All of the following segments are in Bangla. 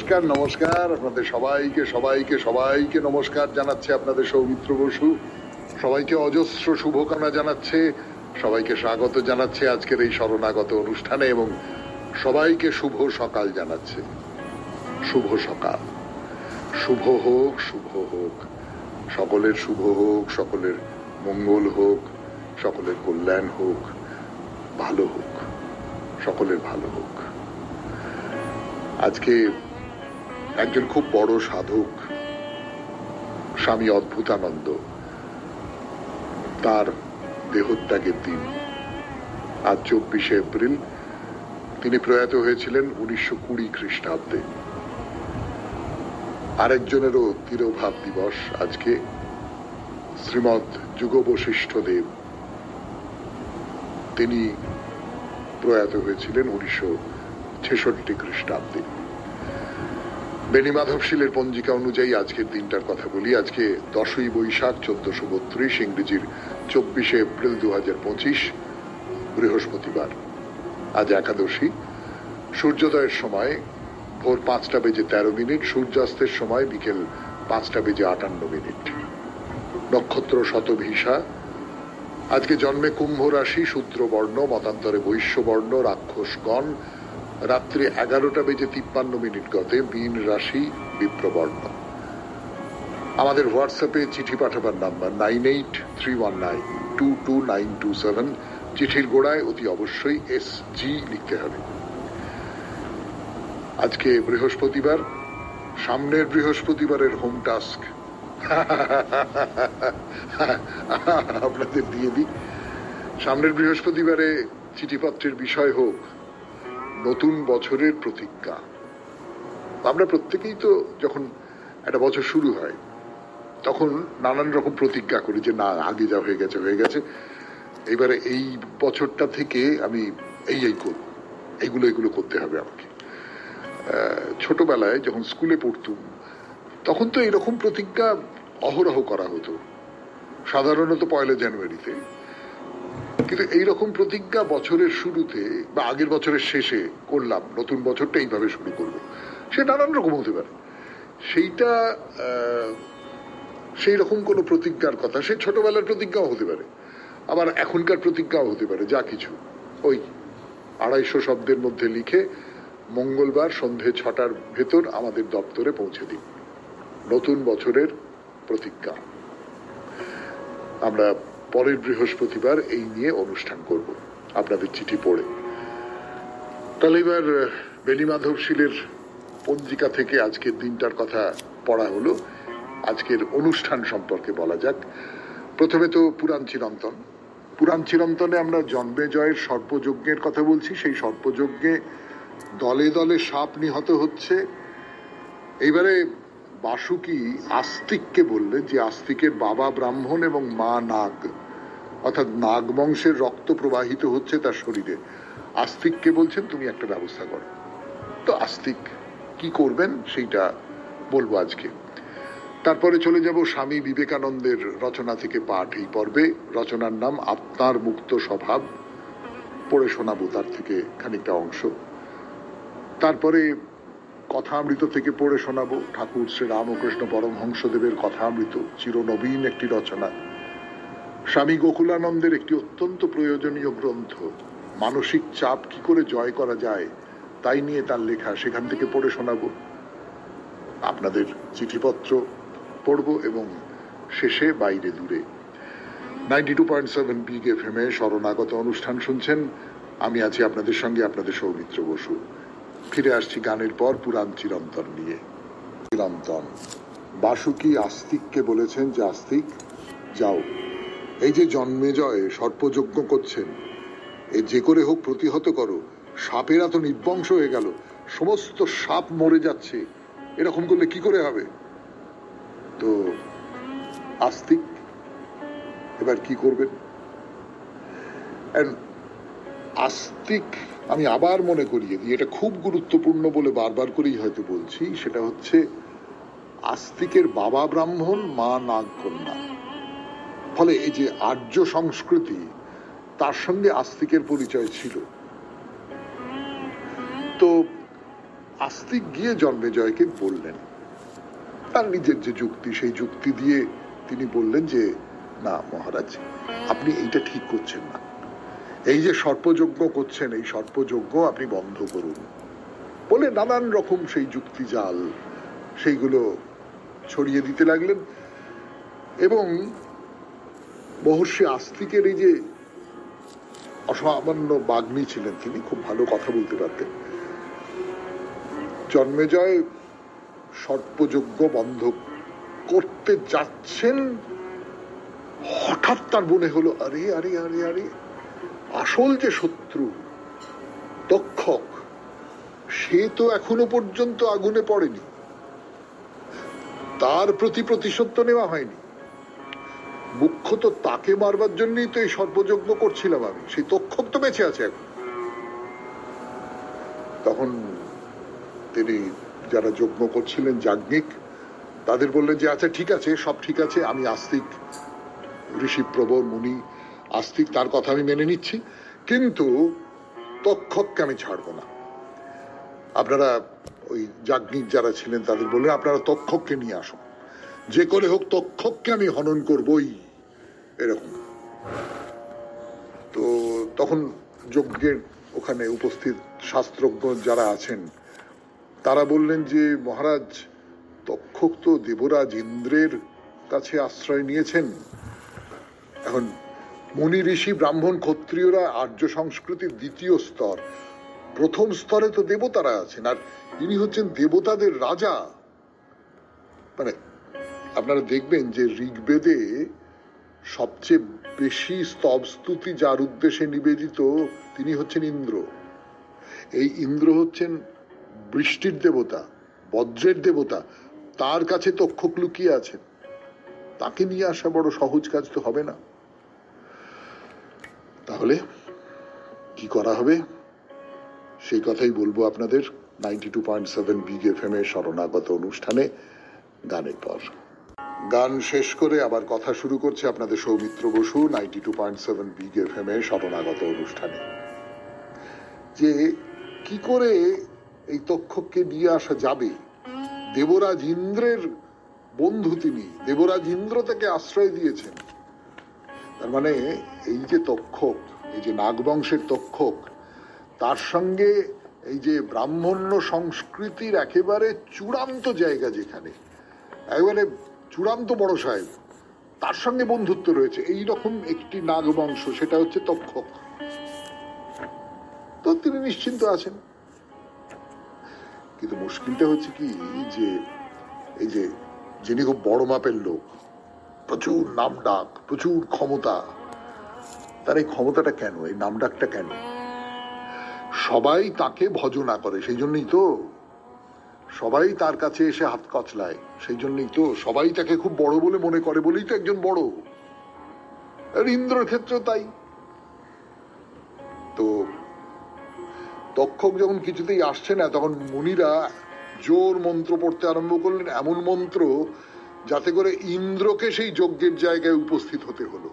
নমস্কার নমস্কার আপনাদের সবাইকে সবাইকে সবাইকে নমস্কার জানাচ্ছে আপনাদের সৌমিত্র বসু। সবাইকে অজস্র শুভকামনা জানাচ্ছে, সবাইকে স্বাগত জানাচ্ছে আজকের এই শরণাগত অনুষ্ঠানে এবং সবাইকে শুভ সকাল জানাচ্ছে। শুভ সকাল, শুভ হোক, শুভ হোক, সকলের শুভ হোক, সকলের মঙ্গল হোক, সকলের কল্যাণ হোক, ভালো হোক, সকলের ভালো হোক। আজকে একজন খুব বড় সাধক স্বামী অদ্ভুতানন্দ, তার দেহত্যাগের দিন আজ 24শে এপ্রিল। তিনি প্রয়াত হয়েছিলেন 1920 খ্রিস্টাব্দে। আরেকজনেরও তিরোভাব দিবস আজকে, শ্রীমৎ যুগ বশিষ্ঠ দেব। তিনি প্রয়াত হয়েছিলেন 1966 খ্রিস্টাব্দে। বেণীমাধবশীলের পঞ্জিকা অনুযায়ী আজকের দিনটার কথা বলি। আজকে 10ই বৈশাখ 1432, ইংরেজির 24শে এপ্রিল 2025, বৃহস্পতিবার। আজ একাদশী। সূর্যোদয়ের সময় ভোর 5:13, সূর্যাস্তের সময় বিকেল 5:58। নক্ষত্র শতভিসা। আজকে জন্মে কুম্ভ রাশি, শূদ্রবর্ণ, মতান্তরে বৈশ্যবর্ণ, রাক্ষসগণ। রাত্রি 11:53 গতে মীন রাশি, বিপ্রবর্ণ। আমাদের হোয়াটসঅ্যাপে চিঠি পাঠাবার নাম্বার 9831922927। চিঠির গোড়ায় অতি অবশ্যই SG লিখতে হবে। আজকে বৃহস্পতিবার। সামনের বৃহস্পতিবারের হোম টাস্ক আপনাদের দিয়ে দিই। সামনের বৃহস্পতিবারে চিঠিপত্রের বিষয় হোক নতুন বছরের প্রতিজ্ঞা। আমরা প্রত্যেকেই তো যখন একটা বছর শুরু হয় তখন নানান রকম প্রতিজ্ঞা করি যে না, আগে যা হয়ে গেছে হয়ে গেছে, এবারে এই বছরটা থেকে আমি এই করব, এগুলো করতে হবে আমাকে। ছোটবেলায় যখন স্কুলে পড়তুম তখন তো এরকম প্রতিজ্ঞা অহরহ করা হতো, সাধারণত 1 জানুয়ারিতে। কিন্তু এইরকম প্রতিজ্ঞা বছরের শুরুতে বা আগের বছরের শেষে করলাম, নতুন বছরটা এইভাবে শুরু করব, সে নানান রকম হতে পারে। সেইটা সেই রকম কোনো প্রতিজ্ঞার কথা, সে ছোটবেলার প্রতিজ্ঞাও হতে পারে, আবার এখনকার প্রতিজ্ঞাও হতে পারে। যা কিছু ওই 250 শব্দের মধ্যে লিখে মঙ্গলবার সন্ধে 6টার ভেতর আমাদের দপ্তরে পৌঁছে দিন। নতুন বছরের প্রতিজ্ঞা। আমরা পরের বৃহস্পতিবার এই নিয়ে অনুষ্ঠান করব আপনাদের চিঠি পড়ে। তাহলে এবার বেণীমাধবশীলের পঞ্জিকা থেকে আজকের দিনটার কথা পড়া হলো। আজকের অনুষ্ঠান সম্পর্কে বলা যাক। প্রথমে তো পুরাণ চিরন্তন। পুরাণ চিরন্তনে আমরা জন্মেজয়ের সর্পযজ্ঞের কথা বলছি। সেই সর্পযজ্ঞে দলে দলে সাপ নিহত হচ্ছে। এইবারে বাসুকি আস্তিককে বললেন যে আস্তিকের বাবা ব্রাহ্মণ এবং মা নাগ, অর্থাৎ নাগ বংশের রক্ত প্রবাহিত হচ্ছে তার শরীরে। আস্তিককে বলছেন তুমি একটা ব্যবস্থা করো। তো আস্তিক কি করবেন সেইটা বলবো আজকে। তারপরে চলে যাব স্বামী বিবেকানন্দের রচনা থেকে পাঠ এই পর্বে। রচনার নাম আপনার মুক্ত স্বভাব। পড়ে শোনাবো তার থেকে খানিকটা অংশ। তারপরে কথামৃত থেকে পড়ে শোনাবো ঠাকুর শ্রী রামকৃষ্ণ পরমহংসদেবের কথামৃত, চিরনবীন একটি রচনা। স্বামী গোকুলানন্দের একটি অত্যন্ত প্রয়োজনীয় গ্রন্থ, মানসিক চাপ কি করে জয় করা যায় তাই নিয়ে তার লেখা, সেখান থেকে পড়ে শোনাবো। আপনাদের চিঠিপত্র পড়বো এবং শেষে বাইরে দূরে 92.7 বিগ FM এ শরণাগত অনুষ্ঠান শুনছেন। আমি আছি আপনাদের সঙ্গে, আপনাদের সৌমিত্র বসু। ফিরে আসছি গানের পর পুরাণ চিরন্তন নিয়ে। চিরন্তন। বাসুকি আস্তিককে বলেছেন যে আস্তিক যাও, এই যে জন্মেজয় সর্পযজ্ঞ করছেন, এ যে করে হোক প্রতিহত করো। সাপেরা তো নির্বংশ হয়ে গেল, সমস্ত সাপ মরে যাচ্ছে, এরকম করলে কি করে হবে? তো আস্তিক এবার কি করবেন? আস্তিক, আমি আবার মনে করিয়ে দিই, এটা খুব গুরুত্বপূর্ণ বলে বারবার করেই হয়তো বলছি, সেটা হচ্ছে আস্তিকের বাবা ব্রাহ্মণ, মা নাগকন্যা। ফলে এই যে আর্য সংস্কৃতি, তার সঙ্গে আস্তিকের পরিচয় ছিল। তো আস্তিক গিয়ে জন্মেজয়কে বললেন তার নিজের যে যুক্তি, সেই যুক্তি দিয়ে তিনি বললেন যে না মহারাজ, আপনি এইটা ঠিক করছেন না, এই যে সর্পযজ্ঞ করছেন এই সর্পযজ্ঞ আপনি বন্ধ করুন বলে নানান রকম সেই যুক্তি জাল সেইগুলো ছড়িয়ে দিতে লাগলেন। এবং মহর্ষি আস্তিকের এই যে অসামান্য বাগ্মী ছিলেন, তিনি খুব ভালো কথা বলতে পারতেন। জন্মেজয় সর্পযজ্ঞ বন্ধ করতে যাচ্ছেন, হঠাৎ তার মনে হলো আরে আরে আরে আরে আসল যে শত্রু তক্ষক, সে তো এখনো পর্যন্ত আগুনে পড়েনি, তার প্রতি প্রতিশোধ তো নেওয়া হয়নি, মুখ্যত তাকে মারবার জন্যই তো এই সর্পযজ্ঞ করছিলাম আমি, সেই তক্ষক তো বেঁচে আছে এখন। তখন তিনি যারা যজ্ঞ করছিলেন যাজ্ঞিক, তাদের বললেন যে আচ্ছা ঠিক আছে, সব ঠিক আছে, আমি আস্তিক, ঋষি প্রবর মুনি আস্তিক, তার কথা আমি মেনে নিচ্ছি, কিন্তু তক্ষককে আমি ছাড়বো না। আপনারা ওই যাজ্ঞিক যারা ছিলেন তাদের বললেন আপনারা তক্ষককে নিয়ে আসুন, যে করে হোক তক্ষককে আমি হনন করবই, এরকম। তো তখন যজ্ঞের ওখানে উপস্থিত শাস্ত্রজ্ঞ যারা আছেন তারা বললেন যে মহারাজ, তক্ষক তো দেবরাজ ইন্দ্রের কাছে আশ্রয় নিয়েছেন। এখন মুনি ঋষি ব্রাহ্মণ ক্ষত্রিয়রা আর্য সংস্কৃতির দ্বিতীয় স্তর, প্রথম স্তরে তো দেবতারা আছেন, আর ইনি হচ্ছেন দেবতাদের রাজা। মানে আপনারা দেখবেন যে ঋগ্বেদে সবচেয়ে বেশি স্তব স্তুতি যার উদ্দেশ্যে নিবেদিত তিনি হচ্ছেন ইন্দ্র। এই ইন্দ্র হচ্ছেন বৃষ্টির দেবতা, বজ্রের দেবতা, তার কাছে তক্ষক লুকিয়ে আছেন, তাকে নিয়ে আসা বড় সহজ কাজ তো হবে না। তাহলে কি করা হবে সেই কথাই বলবো আপনাদের 92.7 বিগ এফএম এর শরণাগত অনুষ্ঠানে গানের পর। গান শেষ করে আবার কথা শুরু করছে আপনাদের সৌমিত্র বসু 92.7 বিগ এফএম এর শরণাগত অনুষ্ঠানে। যে কি করে এই তক্ষককে নিয়ে আসা যাবে, দেবরাজ ইন্দ্রের বন্ধু তিনি, দেবরাজ ইন্দ্র তাকে আশ্রয় দিয়েছেন, তার মানে এই যে তক্ষক, এই যে নাগবংশের তক্ষক, তার সঙ্গে এই যে ব্রাহ্মণ্য সংস্কৃতির একেবারে চূড়ান্ত জায়গা, যেখানে একেবারে চূড়ান্ত বড় সাহেব, তার সঙ্গে বন্ধুত্ব রয়েছে, এই রকম একটি নাগবংশ, সেটা হচ্ছে তক্ষক। তো তিনি নিশ্চিন্ত আছেন। কিন্তু মুশকিলটা হচ্ছে কি, যে এই যে যিনি খুব বড় মাপের লোক, প্রচুর নাম ডাক, প্রচুর ক্ষমতা, তার এই ক্ষমতাটা কেন, এই নাম ডাকটা কেন? সবাই তাকে ভজনা করে, সেই জন্যই তো সবাই তার কাছে এসে হাত কচলায়, সেই জন্যই তো সবাই তাকে খুব বড় বলে মনে করে, বলেই তো একজন বড়। আর ইন্দ্রের ক্ষেত্রে তাই। তো তক্ষক যখন কিছুতেই আসছে না, তখন মুনিরা জোর মন্ত্র পড়তে আরম্ভ করলেন, এমন মন্ত্র যাতে করে ইন্দ্রকে সেই যজ্ঞের জায়গায় উপস্থিত হতে হলো।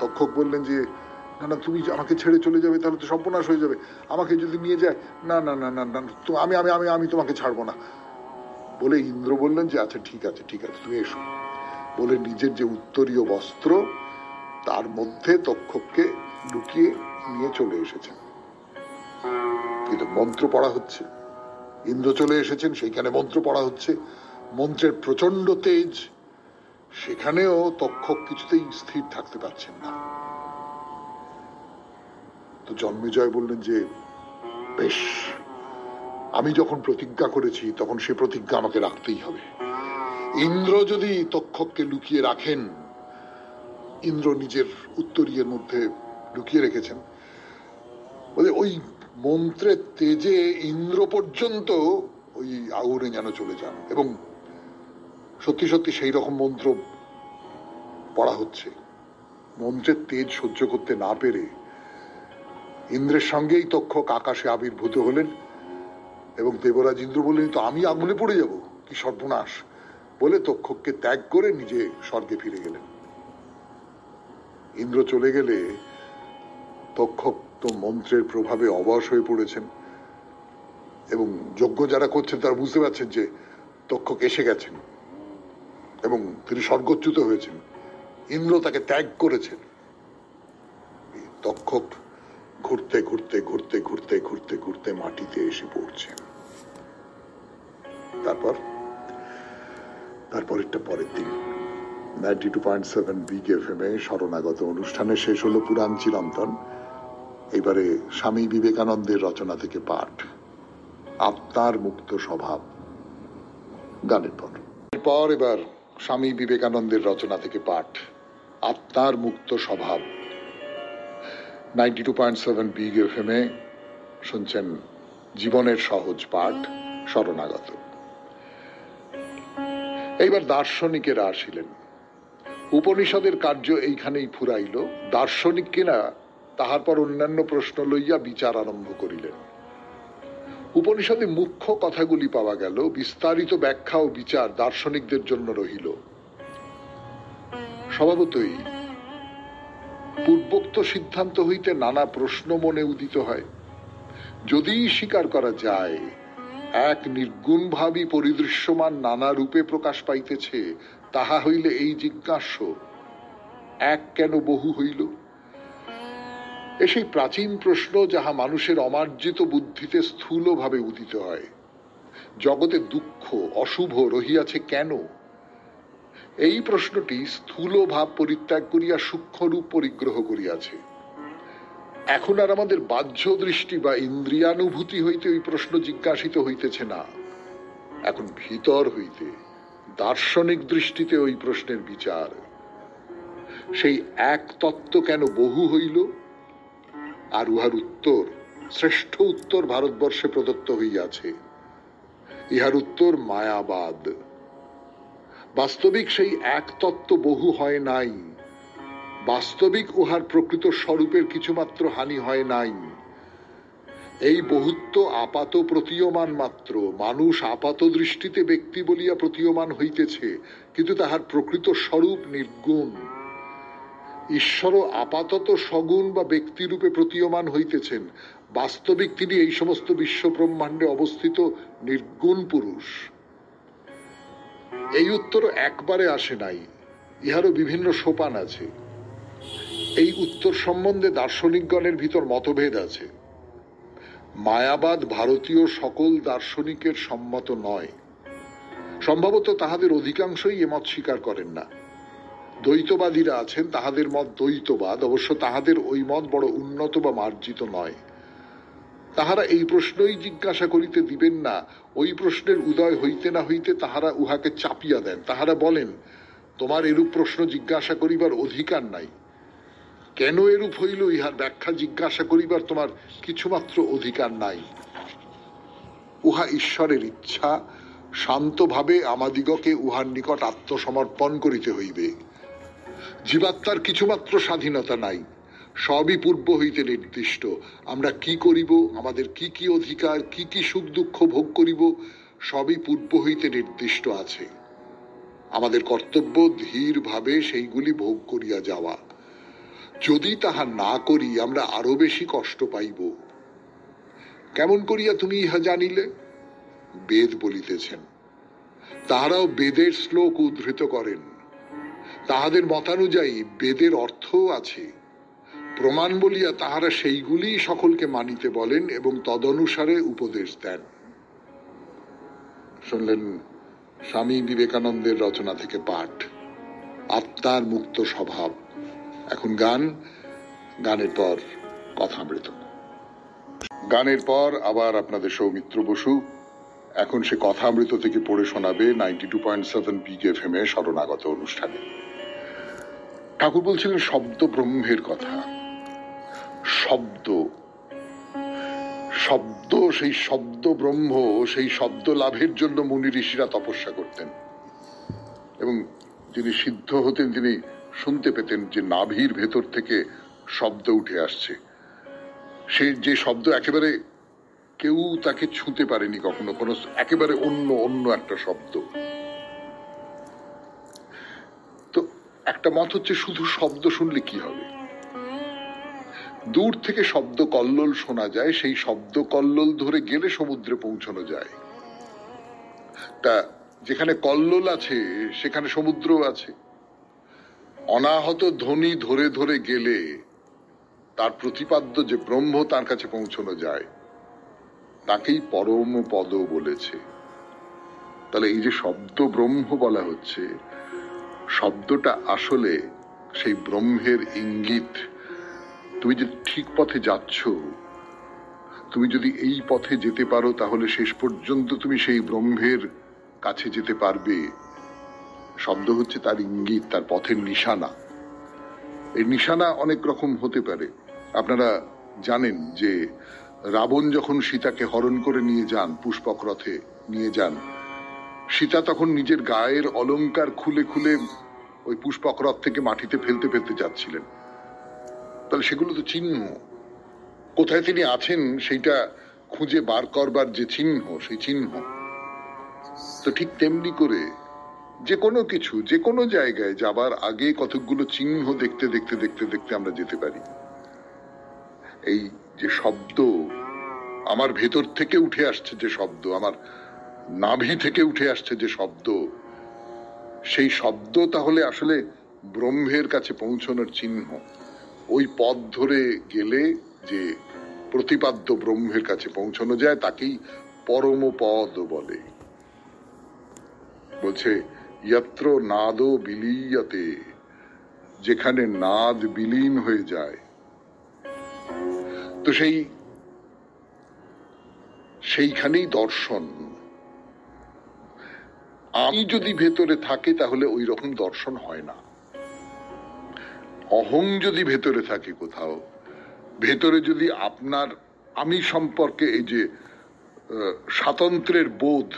তক্ষক বললেন যে না না, তুমি আমাকে ছেড়ে চলে যাবে তাহলে তো সর্বনাশ হয়ে যাবে, আমাকে যদি নিয়ে যায়, না না না না না, আমি আমি আমি আমি তোমাকে ছাড়বো না। বলে ইন্দ্র বললেন যে আচ্ছা ঠিক আছে ঠিক আছে, তুমি এসো। বলে নিজের যে উত্তরীয় বস্ত্র, তার মধ্যে তক্ষককে লুকিয়ে নিয়ে চলে এসেছেন। কিন্তু মন্ত্র পড়া হচ্ছে, ইন্দ্র চলে এসেছেন, সেইখানে মন্ত্র পড়া হচ্ছে, মন্ত্রের প্রচন্ড তেজ, সেখানেও তক্ষক কিছুতেই স্থির থাকতে পারছেন না। তো জন্মেজয় বললেন যে বেশ, আমি যখন প্রতিজ্ঞা করেছি তখন সে প্রতিজ্ঞা আমাকে রাখতেই হবে। ইন্দ্র যদি তক্ষককে লুকিয়ে রাখেন, ইন্দ্র নিজের উত্তরীয়ের মধ্যে লুকিয়ে রেখেছেন, বলে ওই মন্ত্রের তেজে ইন্দ্র পর্যন্ত ওই আগুনে যেন চলে যান। এবং সত্যি সত্যি সেই রকম মন্ত্র পড়া হচ্ছে। মন্ত্রের তেজ সহ্য করতে না পেরে ইন্দ্রের সঙ্গেই তক্ষক আকাশে আবির্ভূত হলেন, এবং দেবরাজ ইন্দ্র বললেন তো আমি আগুনে পড়ে যাব, কি সর্বনাশ, বলে তক্ষককে ত্যাগ করে নিজে স্বর্গে ফিরে গেলেন। ইন্দ্র চলে গেলে তক্ষক তো মন্ত্রের প্রভাবে অবশ হয়ে পড়েছেন, এবং যজ্ঞ যারা করছেন তারা বুঝতে পারছেন যে তক্ষক এসে গেছেন এবং তিনি স্বর্গচ্যুত হয়েছেন, ইন্দ্র তাকে ত্যাগ করেছেন। তক্ষক ঘুরতে ঘুরতে ঘুরতে ঘুরতে ঘুরতে ঘুরতে মাটিতে এসে পড়ছেন। তারপরেরটা পরের দিন 92.7 বিগ এফএম এ শরণাগত অনুষ্ঠানে শেষ হলো পুরাণ চিরন্তন। এবারে স্বামী বিবেকানন্দের রচনা থেকে পাঠ, আত্মার মুক্ত স্বভাব। গানের পর এবার স্বামী বিবেকানন্দের রচনা থেকে পাঠ, আত্মার মুক্ত স্বভাব। 92.7 বিগ এফএম এ শুনছেন জীবনের সহজ পাঠ, শরণাগত। এইবার দার্শনিকেরা আসিলেন। উপনিষদের কার্য এইখানেই ফুরাইল। দার্শনিক কিনা তাহার পর অন্যান্য প্রশ্ন লইয়া বিচার আরম্ভ করিলেন। উপনিষদে মুখ্য কথাগুলি পাওয়া গেল, বিস্তারিত ব্যাখ্যা ও বিচার দার্শনিকদের জন্য রহিল। স্বভাবতই পূর্বোক্ত সিদ্ধান্ত হইতে নানা প্রশ্ন মনে উদিত হয়। যদি স্বীকার করা যায় এক নির্গুণ ভাবই পরিদৃশ্যমান নানা রূপে প্রকাশ পাইতেছে, তাহা হইলে এই জিজ্ঞাস্য, এক কেন বহু হইল? সেই প্রাচীন প্রশ্ন যাহা মানুষের অমার্জিত বুদ্ধিতে স্থূলভাবে উদিত হয়। জগতে দুঃখ অশুভ রহিয়াছে কেন? এই প্রশ্নটি স্থূল ভাব পরিত্যাগ করিয়া সূক্ষ্ম রূপ পরিগ্রহ করিয়াছে। এখন আর আমাদের বাহ্য দৃষ্টি বা ইন্দ্রিয়ানুভূতি হইতে ওই প্রশ্ন জিজ্ঞাসিত হইতেছে না, এখন ভিতর হইতে দার্শনিক দৃষ্টিতে ওই প্রশ্নের বিচার। সেই এক তত্ত্ব কেন বহু হইল? আর উহার উত্তর, শ্রেষ্ঠ উত্তর ভারতবর্ষে প্রদত্ত হইয়াছে। ইহার উত্তর মায়াবাদ। বাস্তবিক সেই এক তত্ত্ব বহু হয় নাই। বাস্তবিক উহার প্রকৃত স্বরূপের কিছুমাত্র হানি হয় নাই। এই বহুত্ব আপাত প্রতীয়মান মাত্র। মানুষ আপাত দৃষ্টিতে ব্যক্তি বলিয়া প্রতীয়মান হইতেছে, কিন্তু তাহার প্রকৃত স্বরূপ নির্গুণ। ঈশ্বর আপাতত সগুণ বা ব্যক্তিরূপে প্রতীয়মান হইতেছেন, বাস্তবিক তিনি এই সমস্ত বিশ্ব ব্রহ্মাণ্ডে অবস্থিত নির্গুণ পুরুষ। এই উত্তর একবারে আসে নাই, ইহারও বিভিন্ন সোপান আছে। এই উত্তর সম্বন্ধে দার্শনিকগণের ভিতর মতভেদ আছে। মায়াবাদ ভারতীয় সকল দার্শনিকের সম্মত নয়। সম্ভবত তাহাদের অধিকাংশই এমত স্বীকার করেন না। দ্বৈতবাদীরা আছেন, তাহাদের মত দ্বৈতবাদ। অবশ্য তাহাদের ওই মত বড় উন্নত বা মার্জিত নয়। তাহারা এই প্রশ্নই জিজ্ঞাসা করিতে দিবেন না। ওই প্রশ্নের উদয় হইতে না হইতে তাহারা উহাকে চাপিয়া দেন। তাহারা বলেন, তোমার এরূপ প্রশ্ন জিজ্ঞাসা করিবার অধিকার নাই। কেন এরূপ হইল ইহার ব্যাখ্যা জিজ্ঞাসা করিবার তোমার কিছুমাত্র অধিকার নাই। উহা ঈশ্বরের ইচ্ছা, শান্তভাবে আমাদিগকে উহার নিকট আত্মসমর্পণ করিতে হইবে। জীবাত্মার কিছুমাত্র স্বাধীনতা নাই, সবই পূর্ব হইতে নির্দিষ্ট। আমরা কি করিব, আমাদের কি কি অধিকার, কি কি সুখ দুঃখ ভোগ করিব, সবই পূর্ব হইতে নির্দিষ্ট আছে। আমাদের কর্তব্য ধীর ভাবে সেইগুলি ভোগ করিয়া যাওয়া। যদি তাহা না করি আমরা আরো বেশি কষ্ট পাইব। কেমন করিয়া তুমি ইহা জানিলে? বেদ বলিতেছেন। তাহারাও বেদের শ্লোক উদ্ধৃত করেন। তাহাদের মতানুযায়ী বেদের অর্থও আছে। প্রমাণ বলিয়া তাহারা সেইগুলি সকলকে মানিতে বলেন এবং তদনুসারে উপদেশ দেন। শুনলেন স্বামী বিবেকানন্দের রচনা থেকে পাঠ, আত্মার মুক্ত স্বভাব। এখন গান, গানের পর কথামৃত। গানের পর আবার আপনাদের সৌমিত্র বসু এখন সে কথামৃত থেকে পড়ে শোনাবে 92.7 বিগ এফএম এ শরণাগত অনুষ্ঠানে। ঠাকুর বলছিলেন শব্দ ব্রহ্মের কথা। শব্দ, শব্দ, সেই শব্দ ব্রহ্ম, সেই শব্দ লাভের জন্য মুনি ঋষিরা তপস্যা করতেন এবং যিনি সিদ্ধ হতেন তিনি শুনতে পেতেন যে নাভির ভেতর থেকে শব্দ উঠে আসছে। সে যে শব্দ একেবারে কেউ তাকে ছুঁতে পারেনি কখনো, কোনো একেবারে অন্য অন্য একটা শব্দ। তো একটা মত হচ্ছে শুধু শব্দ শুনলে কি হবে? দূর থেকে শব্দ কল্লোল শোনা যায়, সেই শব্দ কল্লোল ধরে গেলে সমুদ্রে পৌঁছানো যায়। তা যেখানে কল্লোল আছে সেখানে সমুদ্র আছে। অনাহত ধ্বনি ধরে ধরে গেলে তার প্রতিপাদ্য যে ব্রহ্ম তার কাছে পৌঁছানো যায়, তাকেই পরম পদ বলেছে। তাহলে এই যে শব্দ ব্রহ্ম বলা হচ্ছে, শব্দটা আসলে সেই ব্রহ্মের ইঙ্গিত। তুমি যদি ঠিক পথে যাচ্ছ, তুমি যদি এই পথে যেতে পারো, তাহলে শেষ পর্যন্ত তুমি সেই ব্রহ্মের কাছে যেতে পারবে। শব্দ হচ্ছে তার ইঙ্গিত, তার পথের নিশানা। এই নিশানা অনেক রকম হতে পারে। আপনারা জানেন যে রাবণ যখন সীতাকে হরণ করে নিয়ে যান, পুষ্পক রথে নিয়ে যান, সীতা তখন নিজের গায়ের অলংকার খুলে খুলে ওই পুষ্পক রথ থেকে মাটিতে ফেলতে ফেলতে যাচ্ছিলেন। তাহলে সেগুলো তো চিহ্ন। কোথায় তিনি আছেন সেইটা খুঁজে বার করবার যে চিহ্ন, সেই চিহ্ন। তো ঠিক তেমনি করে যে কোনো কিছু, যে কোনো জায়গায় যাবার আগে কতগুলো চিহ্ন দেখতে দেখতে দেখতে দেখতে আমরা যেতে পারি। এই যে শব্দ, আমার ভেতর থেকে উঠে আসছে যে শব্দ, আমার নাভি থেকে উঠে আসছে যে শব্দ, সেই শব্দ তাহলে আসলে ব্রহ্মের কাছে পৌঁছানোর চিহ্ন। ওই পথ ধরে গেলে যে প্রতিপাদ্য ব্রহ্মের কাছে পৌঁছানো যায়, তাকেই পরম পদ বলে। বলছে যত্র নাদো বিলীয়তে, যেখানে নাদ বিলীন হয়ে যায়। তো সেইখানেই দর্শন। আমি যদি ভেতরে থাকে তাহলে ওই রকম দর্শন হয় না। অহং যদি ভেতরে থাকে কোথাও, ভেতরে যদি আপনার আমি সম্পর্কে এই যে স্বাতন্ত্র্যের বোধ,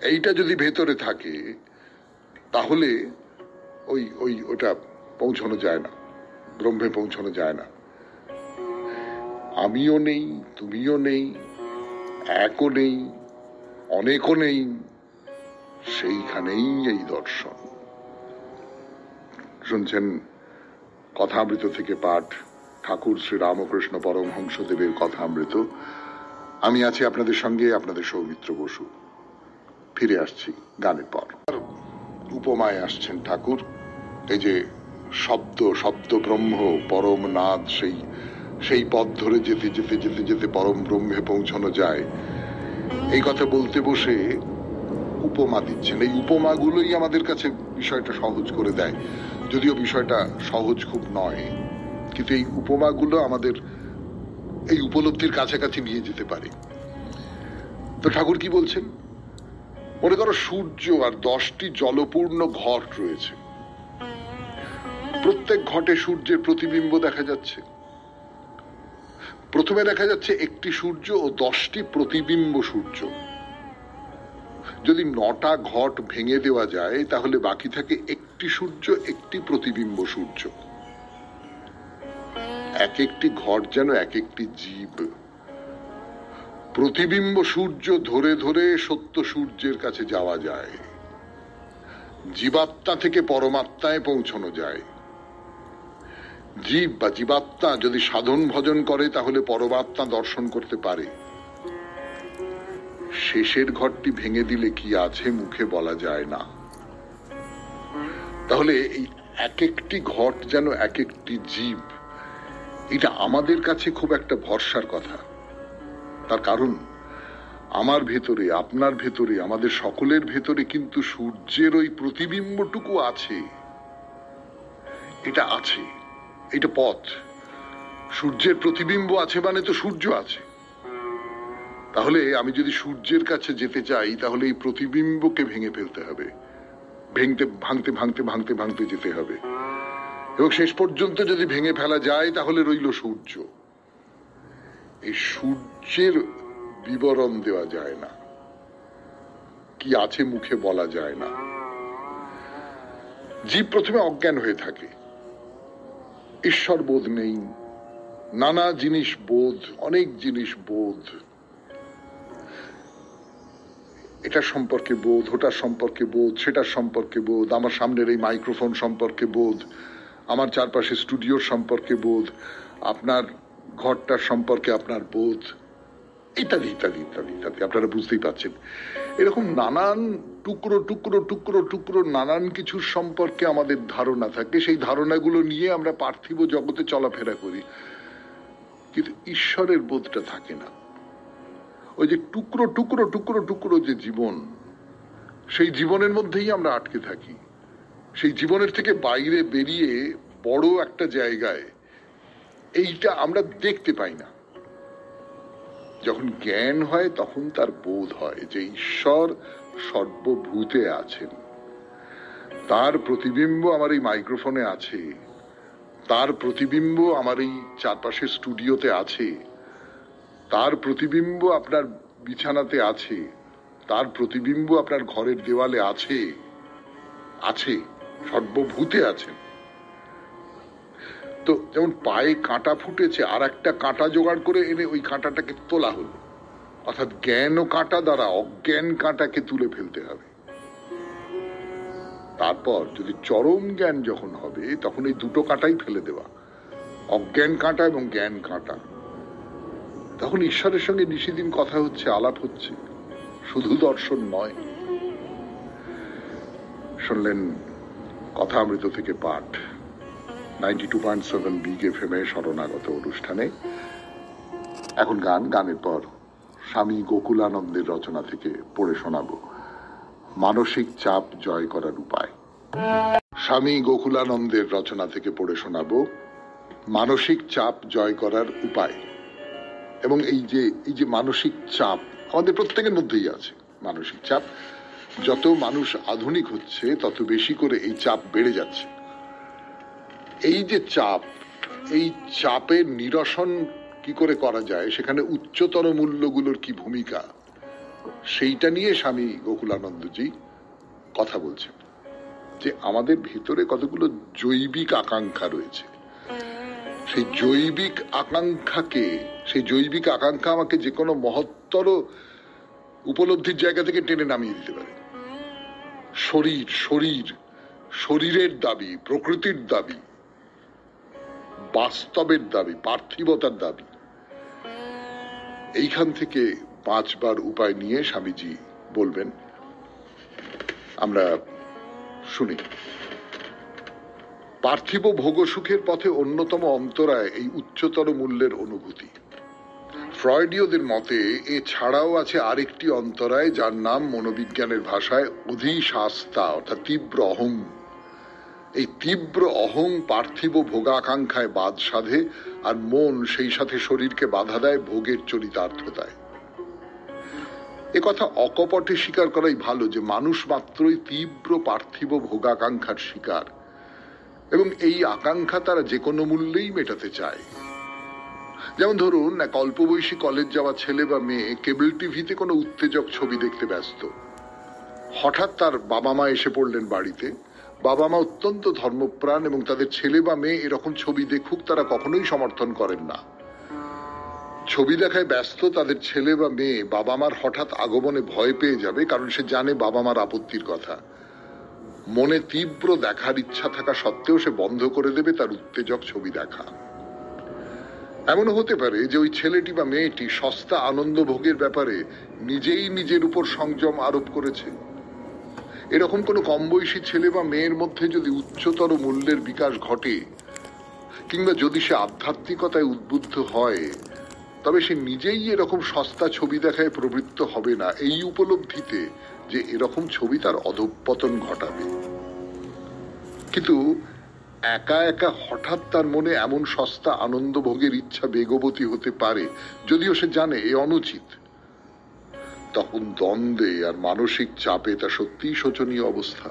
এইটা যদি ভেতরে থাকে, তাহলে ওটা পৌঁছানো যায় না, ব্রহ্মে পৌঁছানো যায় না। আমিও নেই, তুমিও নেই, একও নেই, অনেকও নেই, সেইখানেই এই দর্শন। শুনছেন কথামৃত থেকে পাঠ, ঠাকুর শ্রী রামকৃষ্ণ পরমহংসদেবের কথামৃত। আমি আছি আপনাদের সঙ্গে, আপনাদের সৌমিত্র বসু। ফিরে আসছি গানের পর। উপমায় আসছেন ঠাকুর। এই যে শব্দ, শব্দ ব্রহ্ম, পরম নাদ, সেই পথ ধরে যেতে যেতে যেতে যেতে পরম ব্রহ্মে পৌঁছানো যায়, এই কথা বলতে বসে উপমা দিচ্ছেন। এই উপমাগুলোই আমাদের কাছে বিষয়টা সহজ করে দেয়, যদিও বিষয়টা সহজ খুব নয়, কিন্তু এই উপমাগুলো আমাদের এই উপলব্ধির কাছাকাছি নিয়ে যেতে পারে। তো ঠাকুর কি বলছেন? মনে করো সূর্য আর 10টি জলপূর্ণ ঘট রয়েছে। প্রত্যেক ঘটে সূর্যের প্রতিবিম্ব দেখা যাচ্ছে। প্রথমে দেখা যাচ্ছে একটি সূর্য ও 10টি প্রতিবিম্ব সূর্য। যদি 9টা ঘট ভেঙে দেওয়া যায়, তাহলে বাকি থাকে একটি সূর্য, একটি প্রতিবিম্ব সূর্য। এক একটি ঘট যেন এক একটি জীব। প্রতিবিম্ব সূর্য ধরে ধরে সত্য সূর্যের কাছে যাওয়া যায়। জীবাত্মা থেকে পরমাত্মায় পৌঁছানো যায়। জীব বা জীবাত্মা যদি সাধন ভজন করে, তাহলে পরমাত্মা দর্শন করতে পারে। শেষের ঘরটি ভেঙে দিলে কি আছে মুখে বলা যায় না। তাহলে এই এক একটি ঘট যেন এক একটি জীব, এটা আমাদের কাছে খুব একটা ভরসার কথা। তার কারণ আমার ভেতরে, আপনার ভেতরে, আমাদের সকলের ভেতরে কিন্তু সূর্যের ওই প্রতিবিম্বটুকু আছে। এটা আছে, এটা পথ। সূর্যের প্রতিবিম্ব আছে মানে তো সূর্য আছে। তাহলে আমি যদি সূর্যের কাছে যেতে চাই, তাহলে এই প্রতিবিম্বকে ভেঙে ফেলতে হবে, ভাঙতে ভাঙতে ভাঙতে ভাঙতে যেতে হবে, এবং শেষ পর্যন্ত যদি ভেঙে ফেলা যায়, তাহলে রইল সূর্য। এই সূর্যের বিবরণ দেওয়া যায় না, কি আছে মুখে বলা যায় না। জীব প্রথমে অজ্ঞান হয়ে থাকে, ঈশ্বর বোধ নেই, নানা জিনিস বোধ, অনেক জিনিস বোধ, এটার সম্পর্কে বোধ, ওটার সম্পর্কে বোধ, সেটার সম্পর্কে বোধ, আমার সামনের এই মাইক্রোফোন সম্পর্কে বোধ, আমার চারপাশে স্টুডিওর সম্পর্কে বোধ, আপনার ঘরটার সম্পর্কে আপনার বোধ, ইত্যাদি ইত্যাদি ইত্যাদি ইত্যাদি, আপনারা বুঝতেই পারছেন। এরকম নানান টুকরো টুকরো টুকরো টুকরো নানান কিছুর সম্পর্কে আমাদের ধারণা থাকে, সেই ধারণাগুলো নিয়ে আমরা পার্থিব জগতে চলাফেরা করি, কিন্তু ঈশ্বরের বোধটা থাকে না। ওই যে টুকরো টুকরো টুকরো টুকরো যে জীবন, সেই জীবনের মধ্যেই আমরা আটকে থাকি। সেই জীবনের থেকে বাইরে বেরিয়ে বড় একটা জায়গায়, এইটা আমরা দেখতে পাই না। যখন জ্ঞান হয় তখন তার বোধ হয় যে ঈশ্বর সর্বভূতে আছেন, তার প্রতিবিম্ব আমার এই মাইক্রোফোনে আছে, তার প্রতিবিম্ব আমার এই চারপাশের স্টুডিওতে আছে, তার প্রতিবিম্ব আপনার বিছানাতে আছে, তার প্রতিবিম্ব আপনার ঘরের দেওয়ালে আছে, আছে, সর্বভূতে আছেন। তো যেমন পায়ে কাঁটা ফুটেছে, আর একটা কাঁটা জোগাড় করে এনে ওই কাঁটাটাকে তোলা হলো, অর্থাৎ জ্ঞান ও কাঁটা দ্বারা অজ্ঞান কাঁটাকে তুলে ফেলতে হবে। তারপর যদি চরম জ্ঞান যখন হবে তখন এই দুটো কাঁটাই ফেলে দেওয়া, অজ্ঞান কাঁটা এবং জ্ঞান কাঁটা। তখন ঈশ্বরের সঙ্গে নিশিদিন কথা হচ্ছে, আলাপ হচ্ছে, শুধু দর্শন নয়। শুনলেন কথামৃত থেকে পাঠ 92.7 বিগ এফএম এ শরণাগত অনুষ্ঠানে। এখন গানের পর স্বামী গোকুলানন্দের রচনা থেকে পড়ে শোনাবো মানসিক চাপ জয় করার উপায়। স্বামী গোকুলানন্দের রচনা থেকে পড়ে শোনাবো মানসিক চাপ জয় করার উপায়। এবং এই যে মানসিক চাপ আমাদের প্রত্যেকের মধ্যেই আছে। মানসিক চাপ, যত মানুষ আধুনিক হচ্ছে তত বেশি করে এই চাপ বেড়ে যাচ্ছে। এই যে চাপ, এই চাপের নিরসন কি করে করা যায়, সেখানে উচ্চতর মূল্যগুলোর কি ভূমিকা, সেইটা নিয়ে স্বামী গোকুলানন্দজি কথা বলছেন। যে আমাদের ভিতরে কতগুলো জৈবিক আকাঙ্ক্ষা রয়েছে, সেই জৈবিক আকাঙ্ক্ষা আমাকে যে কোনো মহত্তর উপলব্ধির জায়গা থেকে টেনে নামিয়ে দিতে পারে। শরীরের দাবি, প্রকৃতির দাবি, বাস্তবের দাবি, পার্থিবতার দাবি, এইখান থেকে বাঁচবার উপায় নিয়ে স্বামীজি বলবেন। আমরা শুনি। পার্থিব ভোগ সুখের পথে অন্যতম অন্তরায় এই উচ্চতর মূল্যের অনুভূতি। ফ্রয়েডীয়দের মতে এছাড়াও আছে আরেকটি অন্তরায়, যার নাম মনোবিজ্ঞানের ভাষায় অধিশাস্তা, অর্থাৎ তীব্র অহং। এই তীব্র অহং পার্থিব ভোগাকাঙ্ক্ষায় বাদ সাধে, আর মন সেই সাথে শরীরকে বাধা দেয় ভোগের চরিতার্থতায়। একথা অকপটে স্বীকার করাই ভালো যে মানুষ মাত্রই তীব্র পার্থিব ভোগাকাঙ্ক্ষার শিকার, এবং এই আকাঙ্ক্ষা তারা যে কোনো মূল্যেই মেটাতে চায়। যেমন ধরুন, এক অল্প বয়সী কলেজ যাওয়া ছেলে বা মেয়ে কেবল টিভিতে কোনো উত্তেজক ছবি দেখতে ব্যস্ত। হঠাৎ তার বাবা মা এসে পড়লেন বাড়িতে। বাবা মা অত্যন্ত ধর্মপ্রাণ এবং তাদের ছেলে বা মেয়ে এরকম ছবি দেখুক তারা কখনোই সমর্থন করেন না। ছবি দেখায় ব্যস্ত তাদের ছেলে বা মেয়ে বাবা মার হঠাৎ আগমনে ভয় পেয়ে যাবে, কারণ সে জানে বাবা মার আপত্তির কথা। মনে তীব্র দেখার ইচ্ছা থাকা সত্ত্বেও সে বন্ধ করে দেবে তার উত্তেজক ছবি দেখা। এমনও হতে পারে যে ওই ছেলেটি বা মেয়েটি সস্তা আনন্দ ভোগের ব্যাপারে নিজেই নিজের উপর সংযম আরোপ করেছে। এরকম কোনো কম বয়সী ছেলে বা মেয়ের মধ্যে যদি উচ্চতর মূল্যের বিকাশ ঘটে, কিংবা যদি সে আধ্যাত্মিকতায় উদ্বুদ্ধ হয়, তবে সে নিজেই এরকম সস্তা ছবি দেখায় প্রবৃত্ত হবে না, এই উপলব্ধিতে যে এরকম ছবি তার অধঃপতন ঘটাবে। কিন্তু একা একা হঠাৎ তার মনে এমন সস্তা আনন্দ ভোগের ইচ্ছা বেগবতী হতে পারে, যদিও সে জানে এ অনুচিত। তখন দ্বন্দ্বে আর মানসিক চাপে তা সত্যিই শোচনীয় অবস্থা।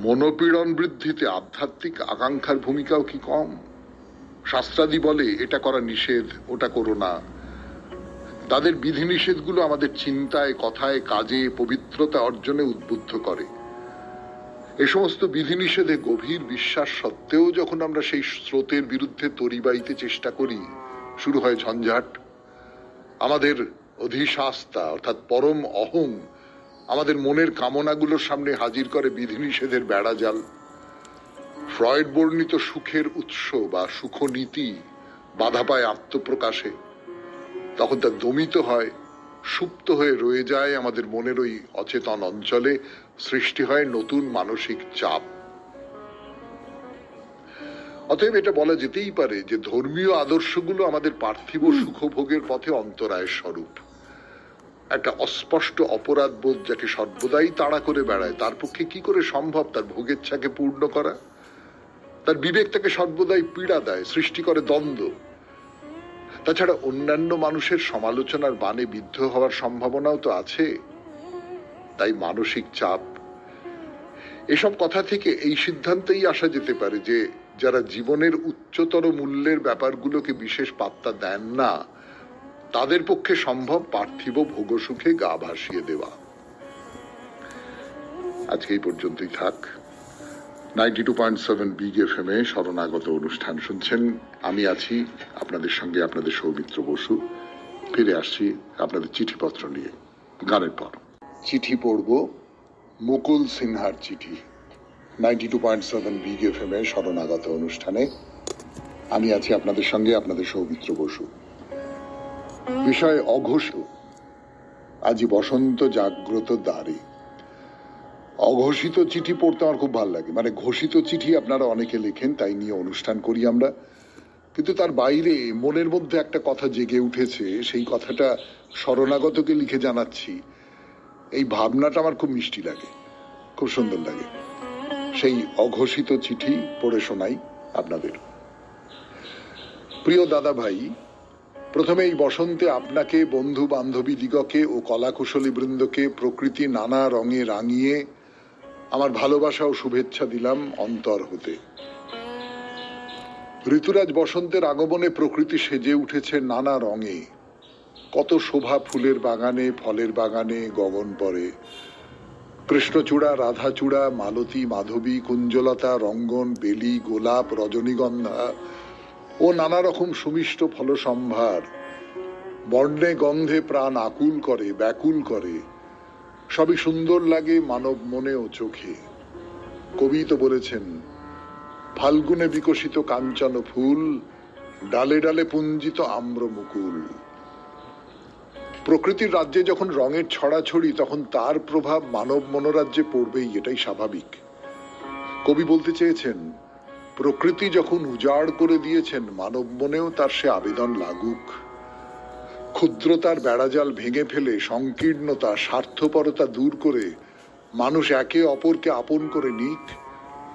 মনোপীড়ন বৃদ্ধিতে আধ্যাত্মিক আকাঙ্ক্ষার ভূমিকাও কি কম? শাস্ত্রাদি বলে এটা করা নিষেধ, ওটা করো না। তাদের বিধিনিষেধগুলো আমাদের চিন্তায়, কথায়, কাজে পবিত্রতা অর্জনে উদ্বুদ্ধ করে। এ সমস্ত বিধিনিষেধে গভীর বিশ্বাস সত্ত্বেও যখন আমরা সেই স্রোতের বিরুদ্ধে তরি বাইতে চেষ্টা করি, শুরু হয় ঝঞ্ঝাট। আমাদের অধিশাস্তা অর্থাৎ পরম অহং আমাদের মনের কামনাগুলোর সামনে হাজির করে বিধিনিষেধের বেড়াজাল। ফ্রয়েড বর্ণিত সুখের উৎস বা সুখনীতি বাধা পায় আত্মপ্রকাশে, তখন তা দমিত হয়, সুপ্ত হয়ে রয়ে যায় আমাদের মনের ওই অচেতন অঞ্চলে, সৃষ্টি হয় নতুন মানসিক চাপ। অতএব এটা বলা যেতেই পারে যে ধর্মীয় আদর্শগুলো আমাদের পার্থিব সুখভোগের পথে অন্তরায়ের স্বরূপ। একটা অস্পষ্ট অপরাধ বোধ যাকে সর্বদাই তাড়া করে বেড়ায়, তার পক্ষে কি করে সম্ভব তার ভোগেচ্ছাকে পূর্ণ করা? তার বিবেক তাকে সর্বদাই পীড়া দেয়, সৃষ্টি করে দ্বন্দ্ব। তাছাড়া অন্যান্য মানুষের সমালোচনার বাণে বিদ্ধ হওয়ার সম্ভাবনাও তো আছে। তাই মানসিক চাপ, এসব কথা থেকে এই সিদ্ধান্তেই আসা যেতে পারে যে যারা জীবনের উচ্চতর মূল্যের ব্যাপারগুলোকে বিশেষ পাত্তা দেন না, তাদের পক্ষে সম্ভব পার্থিব ভোগসুখে গা ভাসিয়ে দেওয়া। আজকে এই পর্যন্তই থাক। 92.7 বিগ এফএম এ শরণাগত অনুষ্ঠান শুনছেন। আমি আছি আপনাদের সঙ্গে, আপনাদের সৌমিত্র বসু। ফিরে আসছি আপনাদের চিঠিপত্র নিয়ে গানের পর। চিঠি পড়ব মুকুল সিনহার চিঠি। 92.7 বিগ এফএম এ শরণাগত অনুষ্ঠানে আমি আছি আপনাদের সঙ্গে, আপনাদের সৌমিত্র বসু। বিষয় অঘোষিত। আজি বসন্ত জাগ্রত দ্বারে। অঘোষিত চিঠি পড়তে আমার খুব ভালো লাগে। মানে ঘোষিত চিঠি আপনারা অনেকে লেখেন, তাই নিয়ে অনুষ্ঠান করি আমরা, কিন্তু তার বাইরে মনের মধ্যে একটা কথা জেগে উঠেছে, সেই কথাটা শরণাগতকে লিখে জানাচ্ছি। এই ভাবনাটা আমার খুব মিষ্টি লাগে, খুব সুন্দর লাগে। সেই অঘোষিত চিঠি পড়ে শোনাই আপনাদের। প্রিয় দাদা ভাই, প্রথমে এই বসন্তে আপনাকে, বন্ধু বান্ধবী দিগকে ও কলাকুশলী বৃন্দকে প্রকৃতি নানা রঙে রাঙিয়ে আমার ভালোবাসা ও শুভেচ্ছা দিলাম অন্তর হতে। ঋতুরাজ বসন্তের আগমনে প্রকৃতি সেজে উঠেছে নানা রঙে। কত শোভা ফুলের বাগানে, ফলের বাগানে, গগন পরে। কৃষ্ণচূড়া, রাধাচূড়া, মালতী, মাধবী, কুঞ্জলতা, রঙ্গন, বেলি, গোলাপ, রজনীগন্ধা ও নানা রকম সুমিষ্ট ফলসম্ভার বর্ণে গন্ধে প্রাণ আকুল করে, ব্যাকুল করে। সবই সুন্দর লাগে মানব মনে ও চোখে। কবি তো বলেছেন, ফাল্গুনে বিকশিত কাঞ্চন ফুল, ডালে ডালে পুঞ্জিত আম্র মুকুল। প্রকৃতির রাজ্যে যখন রঙের ছড়াছড়ি, তখন তার প্রভাব মানব মনোরাজ্যে পড়বেই, এটাই স্বাভাবিক। কবি বলতে চেয়েছেন, প্রকৃতি যখন উজাড় করে দিয়েছেন, মানব মনেও তার সে আবেদন লাগুক। ক্ষুদ্রতার বেড়াজাল ভেঙে ফেলে, সংকীর্ণতা, স্বার্থপরতা দূর করে মানুষ একে অপরকে আপন করে নিক,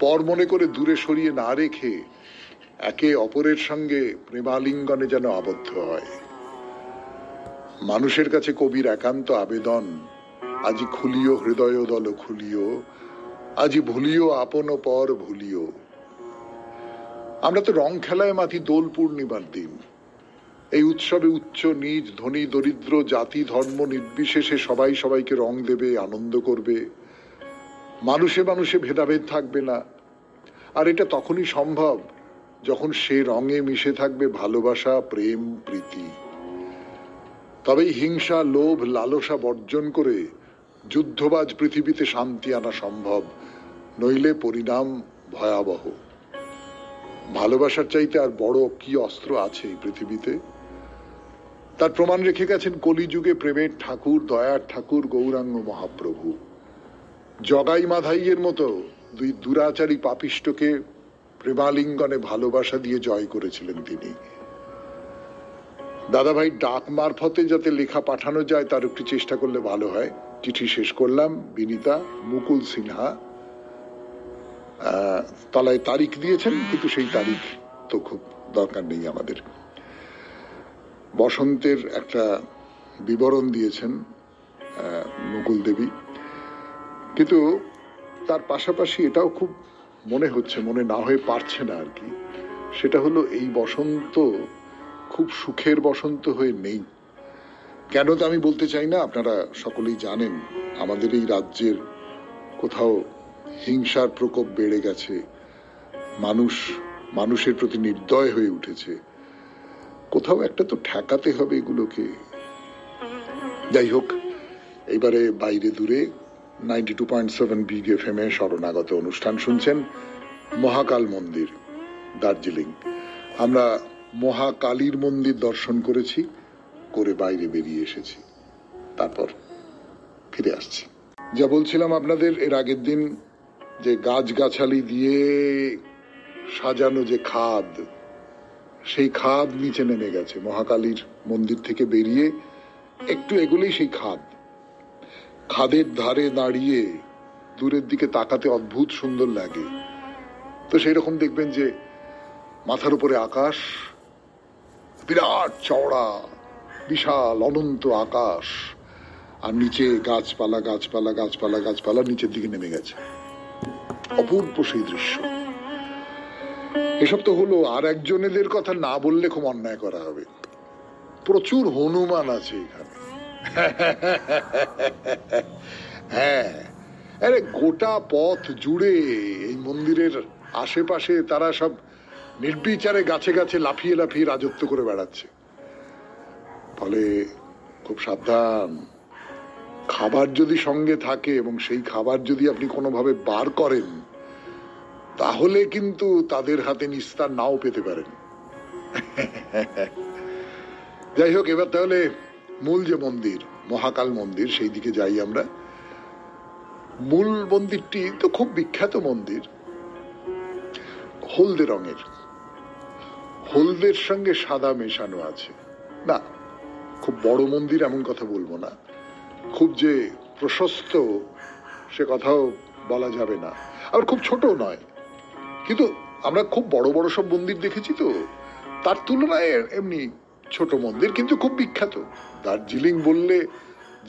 পর মনে করে দূরে সরিয়ে না রেখে একে অপরের সঙ্গে প্রেমালিঙ্গনে যেন আবদ্ধ হয়। মানুষের কাছে কবির একান্ত আবেদন, আজি খুলিও হৃদয় দল খুলিও, আজি ভুলিও আপন পর ভুলিও। আমরা তো রং খেলায় মাতি দোল পূর্ণিমার দিন। এই উৎসবে উচ্চ নীচ, ধনী দরিদ্র, জাতি ধর্ম নির্বিশেষে সবাই সবাইকে রং দেবে, আনন্দ করবে। মানুষে মানুষে ভেদাভেদ থাকবে না। আর এটা তখনই সম্ভব যখন সে রঙে মিশে থাকবে ভালোবাসা, প্রেম, প্রীতি। তবেই হিংসা, লোভ, লালসা বর্জন করে যুদ্ধবাজ পৃথিবীতে শান্তি আনা সম্ভব, নইলে পরিণাম ভয়াবহ। ভালোবাসার চাইতে আর বড় কি অস্ত্র আছে এই পৃথিবীতে? তার প্রমাণ রেখে গেছেন কলিযুগে প্রেমের ঠাকুর, দয়ার ঠাকুর গৌরাঙ্গ মহাপ্রভু। জগাই মাধাইয়ের মতো দুই দুরাচারী পাপিষ্টকে প্রেমালিঙ্গনে ভালোবাসা দিয়ে জয় করেছিলেন তিনি। দাদাভাই ডাক মারফতে যাতে লেখা পাঠানো যায় তার একটু চেষ্টা করলে ভালো হয়। চিঠি শেষ করলাম। বিনীতা, মুকুল সিনহা। তলায় তারিখ দিয়েছেন, কিন্তু সেই তারিখ তো খুব দরকার নেই আমাদের। বসন্তের একটা বিবরণ দিয়েছেন মুকুল দেবী, কিন্তু তার পাশাপাশি এটাও খুব মনে হচ্ছে, মনে না হয়ে পারছে না আর কি। সেটা হলো এই বসন্ত খুব সুখের বসন্ত হয়ে নেই। কেন তা আমি বলতে চাই না, আপনারা সকলেই জানেন। আমাদের এই রাজ্যের কোথাও হিংসার প্রকোপ বেড়ে গেছে, মানুষের প্রতি নির্দয় হয়ে উঠেছে। কোথাও একটা তো ঠেকাতে হবে এগুলোকে। যাই হোক, এবারে বাইরে দূরে 92.7 বিগ এফএম এ শরণাগত অনুষ্ঠান শুনছেন। মহাকাল মন্দির, দার্জিলিং। আমরা মহাকালীর মন্দির দর্শন করেছি, করে বাইরে বেরিয়ে এসেছি, তারপর ফিরে আসছি। যা বলছিলাম আপনাদের এর আগের দিন, যে গাছগাছালি দিয়ে সাজানো যে খাদ, সেই খাদ নিচে নেমে গেছে। মহাকালীর মন্দির থেকে বেরিয়ে একটু এগুলেই সেই খাদ। খাদের ধারে দাঁড়িয়ে দূরের দিকে তাকাতে অদ্ভুত সুন্দর লাগে। তো সেই রকম দেখবেন যে মাথার উপরে আকাশ, বিরাট চওড়া বিশাল অনন্ত আকাশ, আর নিচে গাছপালা গাছপালা গাছপালা গাছপালা নিচের দিকে নেমে গেছে। অপূর্ব সেই দৃশ্য। এসব তো হলো, আর একজনেদের কথা না বললে খুব অন্যায় করা হবে। প্রচুর হনুমান আছে এখানে। হ্যাঁ, আরে গোটা পথ জুড়ে এই মন্দিরের আশেপাশে তারা সব নির্বিচারে গাছে গাছে লাফিয়ে লাফিয়ে রাজত্ব করে বেড়াচ্ছে। ফলে খুব সাবধান। খাবার যদি সঙ্গে থাকে এবং সেই খাবার যদি আপনি কোনোভাবে বার করেন, তাহলে কিন্তু তাদের হাতে নিস্তার নাও পেতে পারেন। যাই হোক, এবার তাহলে মূল যে মন্দির, মহাকাল মন্দির, সেই দিকে যাই আমরা। মূল মন্দিরটি তো খুব বিখ্যাত মন্দির, হলদে রঙের। হলদের সঙ্গে সাদা মেশানো আছে। না, খুব বড় মন্দির এমন কথা বলবো না, খুব যে প্রশস্ত সে কথাও বলা যাবে না, আর খুব ছোট নয়। কিন্তু আমরা খুব বড় বড় সব মন্দির দেখেছি, তো তার তুলনায় এমনি ছোট মন্দির, কিন্তু খুব বিখ্যাত। দার্জিলিং বললে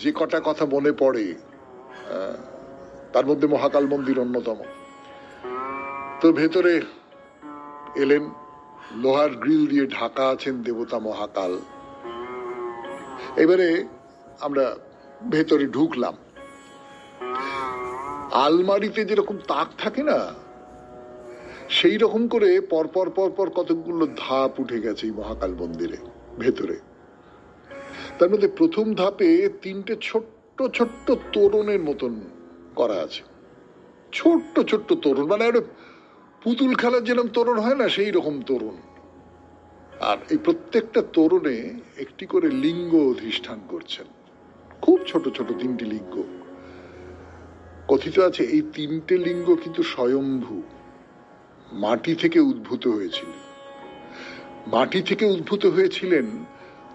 যে কটা কথা মনে পড়ে, তার মধ্যে মহাকাল মন্দির অন্যতম। তো ভেতরে এলেন, লোহার গ্রিল দিয়ে ঢাকা আছেন দেবতা মহাকাল। এবারে আমরা ভেতরে ঢুকলাম। আলমারিতে যেরকম তাক থাকে না, সেই রকম করে পরপর পরপর কতগুলো ধাপ উঠে গেছে এই মহাকাল মন্দিরে ভেতরে। তার মধ্যে প্রথম ধাপে 3টে ছোট্ট ছোট্ট তোরণের মতন করা আছে। ছোট্ট ছোট্ট তোরণ, মানে পুতুল খেলার যেরকম তোরণ হয় না, সেই রকম তোরণ। আর এই প্রত্যেকটা তোরণে একটি করে লিঙ্গ অধিষ্ঠান করছেন, খুব ছোট ছোট 3টি লিঙ্গ। কথিত আছে এই 3টে লিঙ্গ কিন্তু স্বয়ম্ভু, মাটি থেকে উদ্ভূত হয়েছিল। মাটি থেকে উদ্ভূত হয়েছিলেন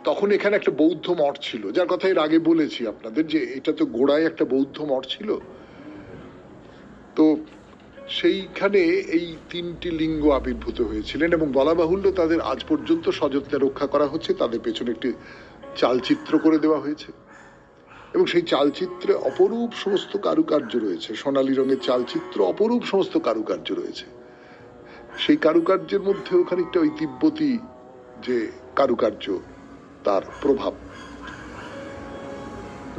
তখন এখানে একটা বৌদ্ধ মঠ ছিল, যার কথা এর আগে বলেছি আপনাদের, যে এটা তো গোড়ায় একটা বৌদ্ধ মঠ ছিল। তো সেইখানে এই 3টি লিঙ্গ আবির্ভূত হয়েছিলেন, এবং বলা বাহুল্য তাদের আজ পর্যন্ত সযত্নে রক্ষা করা হচ্ছে। তাদের পেছনে একটি চালচিত্র করে দেওয়া হয়েছে, এবং সেই চালচিত্রে অপরূপ সমস্ত কারুকার্য রয়েছে। সোনালী রঙের চালচিত্র, অপরূপ সমস্ত কারুকার্য রয়েছে। সেই কারুকার্যের মধ্যেও খানিকটা ওই তিব্বতী যে কারুকার্য, তার প্রভাব।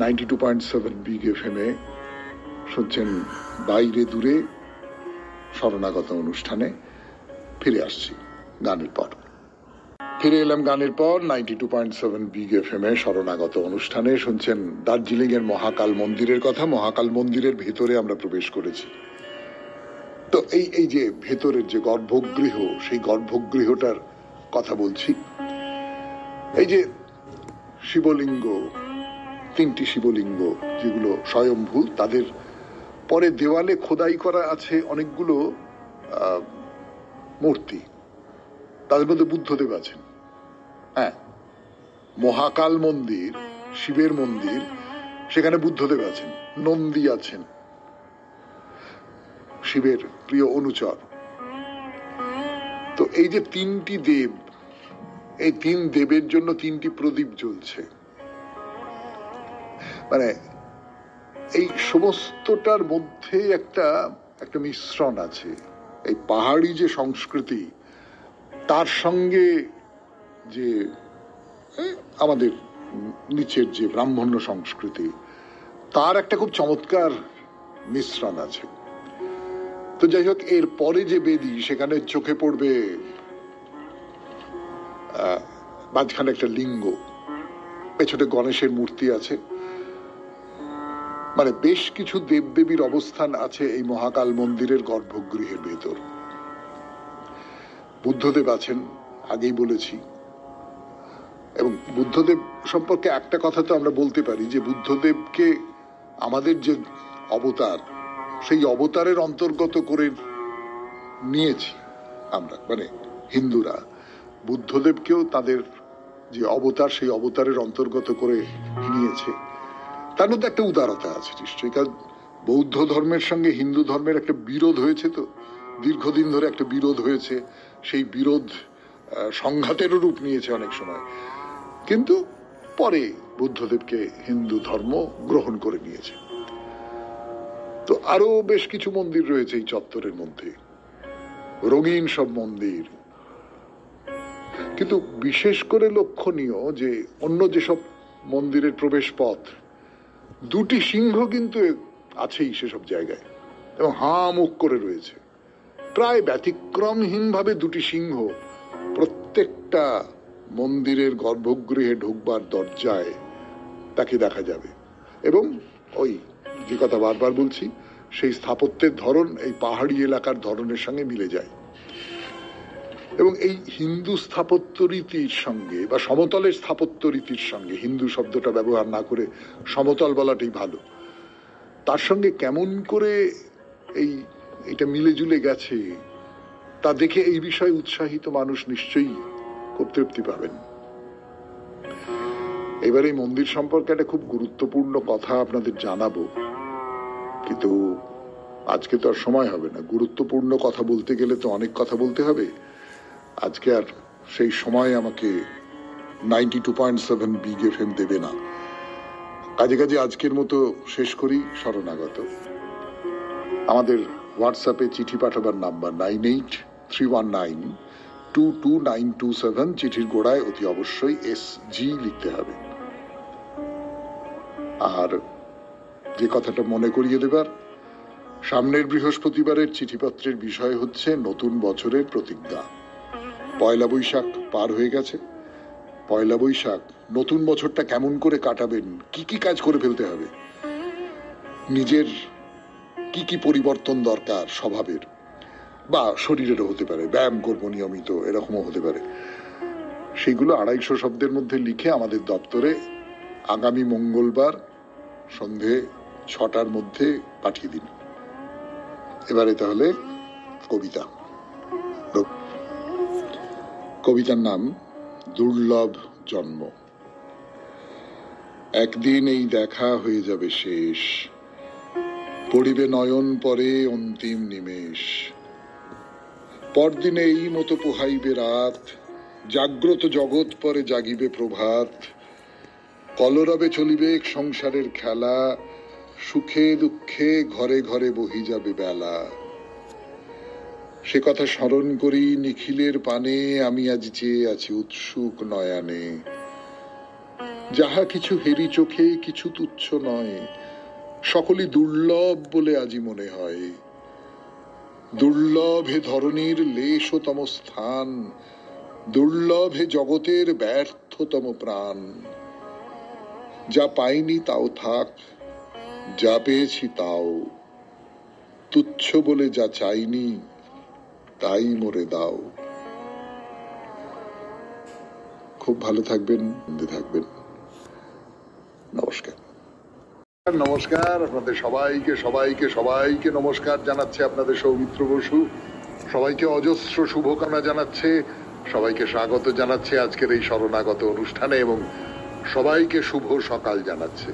92.7 বিগ এফএম-এ শুনছেন বাইরে দূরে শরণাগত অনুষ্ঠানে। ফিরে আসছি গানের পর। ফিরে এলাম গানের পর 92.7 বিগ এফএম-এ শরণাগত অনুষ্ঠানে। শুনছেন দার্জিলিং এর মহাকাল মন্দিরের কথা। মহাকাল মন্দিরের ভেতরে আমরা প্রবেশ করেছি। তো এই যে ভেতরের যে গর্ভগৃহ, সেই গর্ভগৃহটার কথা বলছি। এই যে শিবলিঙ্গ, 3টি শিবলিঙ্গ যেগুলো স্বয়ম্ভু, তাদের পরে দেওয়ালে খোদাই করা আছে অনেকগুলো মূর্তি। তাদের মধ্যে বুদ্ধদেব আছেন। হ্যাঁ, মহাকাল মন্দির, শিবের মন্দির, সেখানে বুদ্ধদেব আছেন, নন্দী আছেন, শিবের প্রিয় অনুচর। তো এই যে 3টি দেব, এই 3 দেবের জন্য 3টি প্রদীপ জ্বলছে। মানে এই সমস্তটার মধ্যে একটা মিশ্রণ আছে। এই পাহাড়ি যে সংস্কৃতি, তার সঙ্গে যে আমাদের নিচের যে ব্রাহ্মণ্য সংস্কৃতি, তার একটা খুব চমৎকার মিশ্রণ আছে। তো যাই হোক, এর পরে যে বেদি, সেখানে চোখে পড়বে মাঝখানে একটা লিঙ্গ, পেছনে গণেশের মূর্তি আছে। মানে বেশ কিছু দেবদেবীর অবস্থান আছে এই মহাকাল মন্দিরের গর্ভগৃহের ভেতর। বুদ্ধদেব আছেন, আগেই বলেছি। এবং বুদ্ধদেব সম্পর্কে একটা কথা তো আমরা বলতে পারি যে বুদ্ধদেবকে আমাদের যে অবতার, সেই অবতারের অন্তর্গত করে নিয়েছি আমরা, মানে হিন্দুরা বুদ্ধদেবকেও তাদের যে অবতার, সেই অবতারের অন্তর্গত করে নিয়েছে। তার মধ্যে একটা উদারতা আছে নিশ্চয়ই, কারণ বৌদ্ধ ধর্মের সঙ্গে হিন্দু ধর্মের একটা বিরোধ হয়েছে, তো দীর্ঘদিন ধরে একটা বিরোধ হয়েছে। সেই বিরোধ সংঘাতেরও রূপ নিয়েছে অনেক সময়, কিন্তু পরে বুদ্ধদেবকে হিন্দু ধর্ম গ্রহণ করে নিয়েছে। তো আরো বেশ কিছু মন্দির রয়েছে এই চত্বরের মধ্যে, রঙিন সব মন্দির। কিন্তু বিশেষ করে লক্ষণীয় যে অন্য যেসব মন্দিরের প্রবেশ পথ, দুটি সিংহ কিন্তু আছেই সেসব জায়গায়, এবং হাঁ মুখ করে রয়েছে। প্রায় ব্যতিক্রমহীন ভাবে দুটি সিংহ প্রত্যেকটা মন্দিরের গর্ভগৃহে ঢুকবার দরজায় তাকে দেখা যাবে। এবং ওই যে কথা বারবার বলছি, সেই স্থাপত্যের ধরন এই পাহাড়ি এলাকার ধরনের সঙ্গে মিলে যায়। এবং এই হিন্দু স্থাপত্য রীতির সঙ্গে বা সমতলের স্থাপত্য রীতির সঙ্গে, হিন্দু শব্দটা ব্যবহার না করে সমতল বলাটাই ভালো, তার সঙ্গে কেমন করে এটা মিলে জুলে গেছে তা দেখে এই বিষয়ে উৎসাহিত মানুষ নিশ্চয়ই খুব তৃপ্তি পাবেন। এবার এই মন্দির সম্পর্কে একটা খুব গুরুত্বপূর্ণ কথা আপনাদের জানাবো, কিন্তু আজকে তো আর সময় হবে না। গুরুত্বপূর্ণ কথা বলতে গেলে তো অনেক কথা বলতে হবে, আজকে আর সেই সময় আমাকে 92.7 বিগ এফএম দেবে না। কাজে কাজে আজকের মতো শেষ করি। শরণাগত। আমাদের হোয়াটসঅ্যাপে চিঠি পাঠাবার নাম্বার 9831922927। চিঠির গোড়ায় অতি অবশ্যই SG লিখতে হবে। আর যে কথাটা মনে করিয়ে দেবার, সামনের বৃহস্পতিবারের চিঠিপত্রের বিষয় হচ্ছে নতুন বছরের প্রতিজ্ঞা। পয়লা বৈশাখ পার হয়ে গেছে। পয়লা বৈশাখ নতুন বছরটা কেমন করে কাটাবেন, কি কি কাজ করে ফেলতে হবে, নিজের কি কি পরিবর্তন দরকার স্বভাবের বা শরীরেরও হতে পারে, ব্যায়াম করবো নিয়মিত, এরকমও হতে পারে, সেগুলো 250 শব্দের মধ্যে লিখে আমাদের দপ্তরে আগামী মঙ্গলবার সন্ধে 6টার মধ্যে পাঠিয়ে দিন। এবারে তাহলে কবিতা। কবিতার নাম দুর্লভ জন্ম। একদিন এই দেখা হয়ে যাবে শেষ, পড়িবে নয়ন পরে অন্তিম নিমেষ। পরদিনে এই মতো পোহাইবে রাত, জাগ্রত জগৎ পরে জাগিবে প্রভাত। কলরবে চলিবে সংসারের খেলা, সুখে দুঃখে ঘরে ঘরে বহি যাবে বেলা। সে কথা স্মরণ করি নিখিলের পানে, আমি আজ চেয়ে আছি উৎসুক নয়ানে। যাহা কিছু হেরি চোখে কিছু তুচ্ছ নয়, সকলই দুর্লভ বলে আজি মনে হয়। দুর্লভ হে ধরণীর লেশতম স্থান, দুর্লভ হে জগতের ব্যর্থতম প্রাণ। যা পাইনি তাও থাক, যা পেয়েছি তাও, তুচ্ছ বলে যা চাইনি তাই মোরে দাও। খুব ভালো থাকবেন, থাকবেন। নমস্কার। নমস্কার আপনাদের সবাইকে সবাইকে সবাইকে নমস্কার জানাচ্ছে আপনাদের সৌমিত্র বসু। সবাইকে অজস্র শুভকামনা জানাচ্ছে, সবাইকে স্বাগত জানাচ্ছে আজকের এই শরণাগত অনুষ্ঠানে, এবং সবাইকে শুভ সকাল জানাচ্ছে।